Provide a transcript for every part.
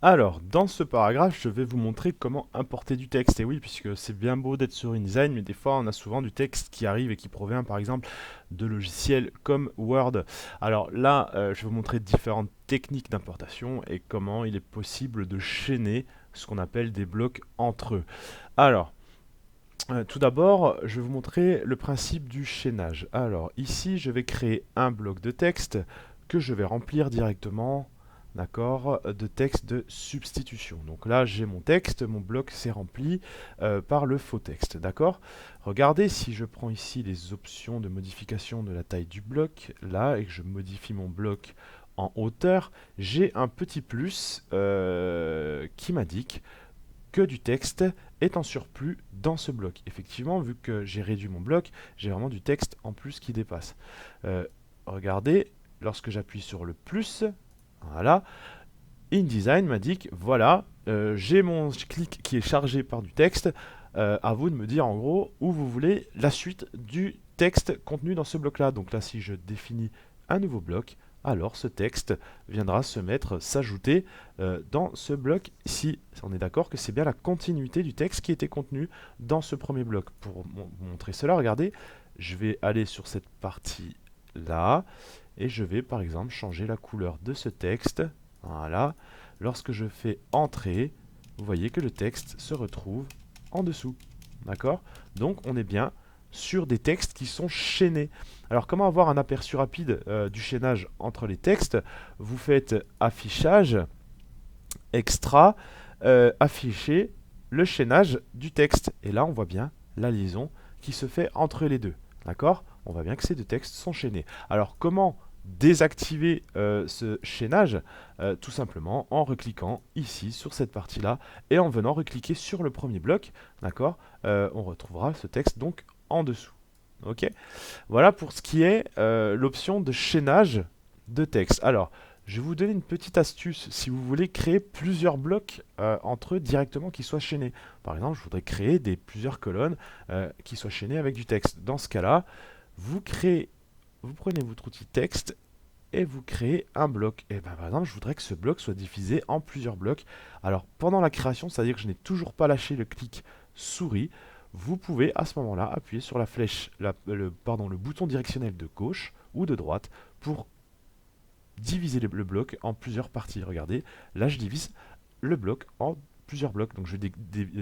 Alors, dans ce paragraphe, je vais vous montrer comment importer du texte. Et oui, puisque c'est bien beau d'être sur InDesign, mais des fois, on a souvent du texte qui arrive et qui provient, par exemple, de logiciels comme Word. Alors là, je vais vous montrer différentes techniques d'importation et comment il est possible de chaîner ce qu'on appelle des blocs entre eux. Alors, tout d'abord, je vais vous montrer le principe du chaînage. Alors, ici, je vais créer un bloc de texte que je vais remplir directement, d'accord, de texte de substitution. Donc là, j'ai mon texte, mon bloc s'est rempli par le faux texte, d'accord. Regardez, si je prends ici les options de modification de la taille du bloc, là, et que je modifie mon bloc en hauteur, j'ai un petit plus qui m'indique que du texte est en surplus dans ce bloc. Effectivement, vu que j'ai réduit mon bloc, j'ai vraiment du texte en plus qui dépasse. Euh, Regardez, lorsque j'appuie sur le plus, voilà, InDesign m'indique, voilà, j'ai mon clic qui est chargé par du texte, à vous de me dire en gros où vous voulez la suite du texte contenu dans ce bloc-là. Donc là, si je définis un nouveau bloc, alors ce texte viendra se mettre, s'ajouter dans ce bloc ici. On est d'accord que c'est bien la continuité du texte qui était contenu dans ce premier bloc. Pour vous montrer cela, regardez, je vais aller sur cette partie-là et je vais par exemple changer la couleur de ce texte. Voilà. Lorsque je fais entrer, vous voyez que le texte se retrouve en dessous. D'accord? Donc on est bien sur des textes qui sont chaînés. Alors comment avoir un aperçu rapide du chaînage entre les textes? Vous faites affichage, extra, afficher le chaînage du texte. Et là on voit bien la liaison qui se fait entre les deux. D'accord? On voit bien que ces deux textes sont chaînés. Alors comment désactiver ce chaînage? Tout simplement en recliquant ici sur cette partie-là et en venant recliquer sur le premier bloc. D'accord? On retrouvera ce texte donc en dessous. Ok? Voilà pour ce qui est l'option de chaînage de texte. Alors, je vais vous donner une petite astuce si vous voulez créer plusieurs blocs entre eux directement qui soient chaînés. Par exemple, je voudrais créer plusieurs colonnes qui soient chaînées avec du texte. Dans ce cas-là, vous prenez votre outil texte et vous créez un bloc. Et ben, par exemple, je voudrais que ce bloc soit divisé en plusieurs blocs. Alors, pendant la création, c'est-à-dire que je n'ai toujours pas lâché le clic souris, vous pouvez à ce moment-là appuyer sur la flèche, le bouton directionnel de gauche ou de droite pour diviser le bloc en plusieurs parties. Regardez, là je divise le bloc en plusieurs blocs. Donc je vais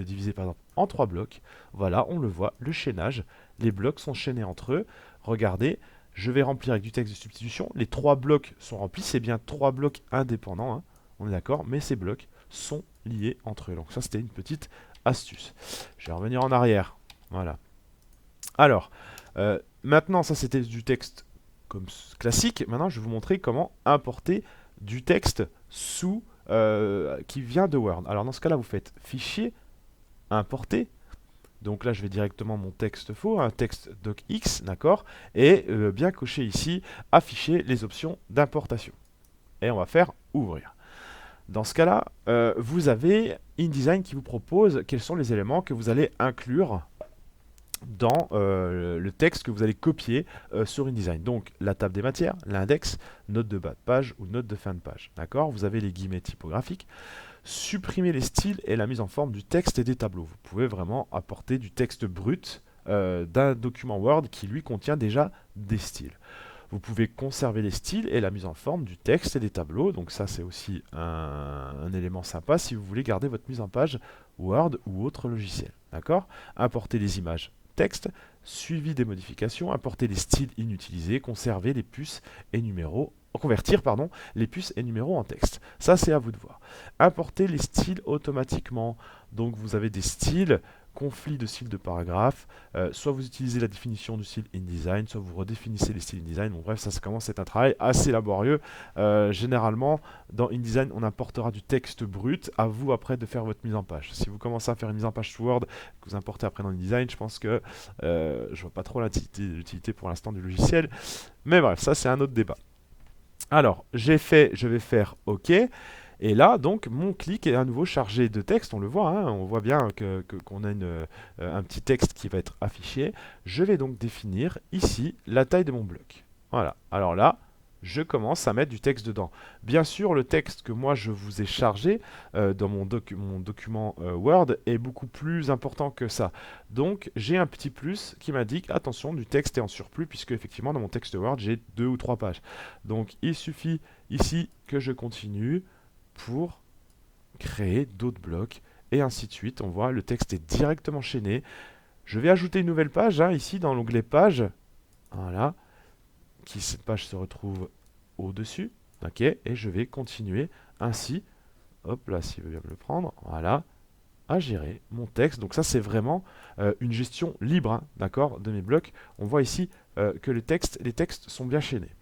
diviser par exemple en trois blocs. Voilà, on le voit, le chaînage. Les blocs sont chaînés entre eux. Regardez, je vais remplir avec du texte de substitution. Les trois blocs sont remplis. C'est bien trois blocs indépendants, hein, on est d'accord, mais ces blocs sont liés entre eux. Donc ça, c'était une petite astuce. Je vais revenir en arrière. Voilà. Alors, maintenant, ça c'était du texte comme classique. Maintenant, je vais vous montrer comment importer du texte qui vient de Word. Alors, dans ce cas-là, vous faites Fichier, Importer. Donc là, je vais directement mon texte faux, un texte docx, d'accord, et bien cocher ici, afficher les options d'importation. Et on va faire Ouvrir. Dans ce cas-là, vous avez InDesign qui vous propose quels sont les éléments que vous allez inclure dans le texte que vous allez copier sur InDesign. Donc la table des matières, l'index, note de bas de page ou note de fin de page. D'accord? Vous avez les guillemets typographiques. Supprimer les styles et la mise en forme du texte et des tableaux. Vous pouvez vraiment apporter du texte brut d'un document Word qui lui contient déjà des styles. Vous pouvez conserver les styles et la mise en forme du texte et des tableaux. Donc ça, c'est aussi un élément sympa si vous voulez garder votre mise en page Word ou autre logiciel. D'accord? Importer les images texte, suivi des modifications, importer les styles inutilisés, conserver les puces et numéros, convertir les puces et numéros en texte. Ça, c'est à vous de voir. Importer les styles automatiquement. Donc vous avez des styles, conflit de style de paragraphe, soit vous utilisez la définition du style InDesign, soit vous redéfinissez les styles InDesign. Bon, bref, ça commence à être un travail assez laborieux. Généralement, dans InDesign, on importera du texte brut. À vous après de faire votre mise en page. Si vous commencez à faire une mise en page sous Word, que vous importez après dans InDesign, je pense que je vois pas trop l'utilité pour l'instant du logiciel. Mais bref, ça c'est un autre débat. Alors, je vais faire OK. Et là, donc, mon clic est à nouveau chargé de texte. On le voit, hein, on voit bien qu'on a un petit texte qui va être affiché. Je vais donc définir ici la taille de mon bloc. Voilà. Alors là, je commence à mettre du texte dedans. Bien sûr, le texte que moi je vous ai chargé dans mon document Word est beaucoup plus important que ça. Donc j'ai un petit plus qui m'indique attention, du texte est en surplus, puisque effectivement dans mon texte Word j'ai 2 ou 3 pages. Donc il suffit ici que je continue pour créer d'autres blocs et ainsi de suite. On voit le texte est directement chaîné. Je vais ajouter une nouvelle page ici dans l'onglet page. Voilà. Cette page se retrouve au-dessus, ok, et je vais continuer ainsi, hop là, s'il veut bien me le prendre, voilà, à gérer mon texte. Donc ça, c'est vraiment une gestion libre, d'accord, de mes blocs. On voit ici que les textes sont bien chaînés.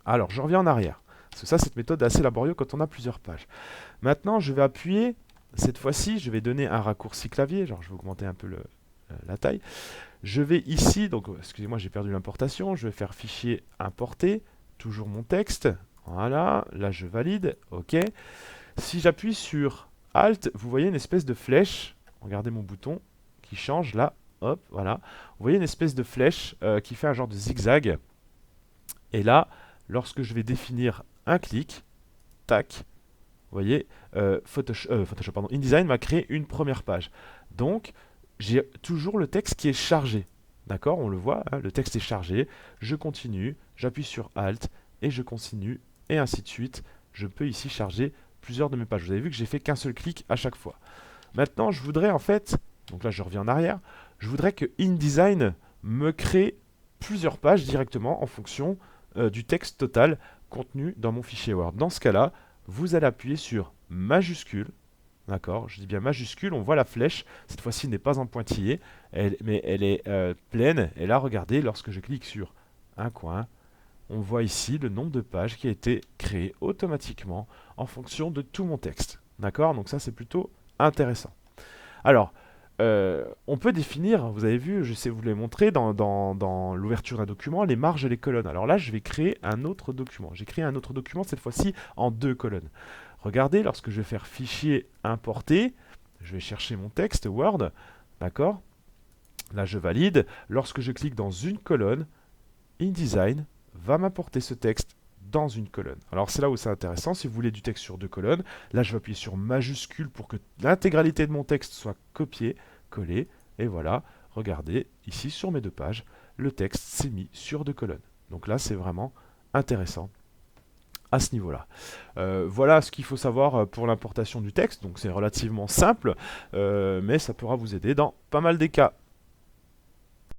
Alors, je reviens en arrière, parce que ça, cette méthode est assez laborieuse quand on a plusieurs pages. Maintenant, je vais appuyer, cette fois-ci, je vais donner un raccourci clavier, genre je vais augmenter un peu la taille. Je vais ici, donc excusez-moi, j'ai perdu l'importation, je vais faire fichier importer, toujours mon texte, voilà, là je valide, ok. Si j'appuie sur Alt, vous voyez une espèce de flèche, regardez mon bouton qui change là, hop, voilà. Vous voyez une espèce de flèche qui fait un genre de zigzag, et là, lorsque je vais définir un clic, tac, vous voyez, Photoshop, pardon, InDesign m'a créé une première page. Donc, j'ai toujours le texte qui est chargé. D'accord, on le voit, le texte est chargé. Je continue, j'appuie sur Alt et je continue, et ainsi de suite. Je peux ici charger plusieurs de mes pages. Vous avez vu que j'ai fait qu'un seul clic à chaque fois. Maintenant, je voudrais en fait, donc là je reviens en arrière, je voudrais que InDesign me crée plusieurs pages directement en fonction du texte total contenu dans mon fichier Word. Dans ce cas-là, vous allez appuyer sur majuscule, d'accord, je dis bien majuscule, on voit la flèche, cette fois-ci n'est pas en pointillé, mais elle est pleine, et là regardez, lorsque je clique sur un coin, on voit ici le nombre de pages qui a été créé automatiquement en fonction de tout mon texte, d'accord, donc ça c'est plutôt intéressant. Alors, on peut définir, vous avez vu, je sais vous l'ai montré dans l'ouverture d'un document, les marges et les colonnes. Alors là, je vais créer un autre document. J'ai créé un autre document, cette fois-ci en 2 colonnes. Regardez, lorsque je vais faire fichier importer, je vais chercher mon texte Word, d'accord? Là, je valide. Lorsque je clique dans une colonne, InDesign va m'apporter ce texte dans une colonne. Alors c'est là où c'est intéressant, si vous voulez du texte sur 2 colonnes, là je vais appuyer sur majuscule pour que l'intégralité de mon texte soit copiée, collée, et voilà, regardez, ici sur mes 2 pages, le texte s'est mis sur 2 colonnes. Donc là c'est vraiment intéressant à ce niveau-là. Voilà ce qu'il faut savoir pour l'importation du texte, donc c'est relativement simple, mais ça pourra vous aider dans pas mal des cas.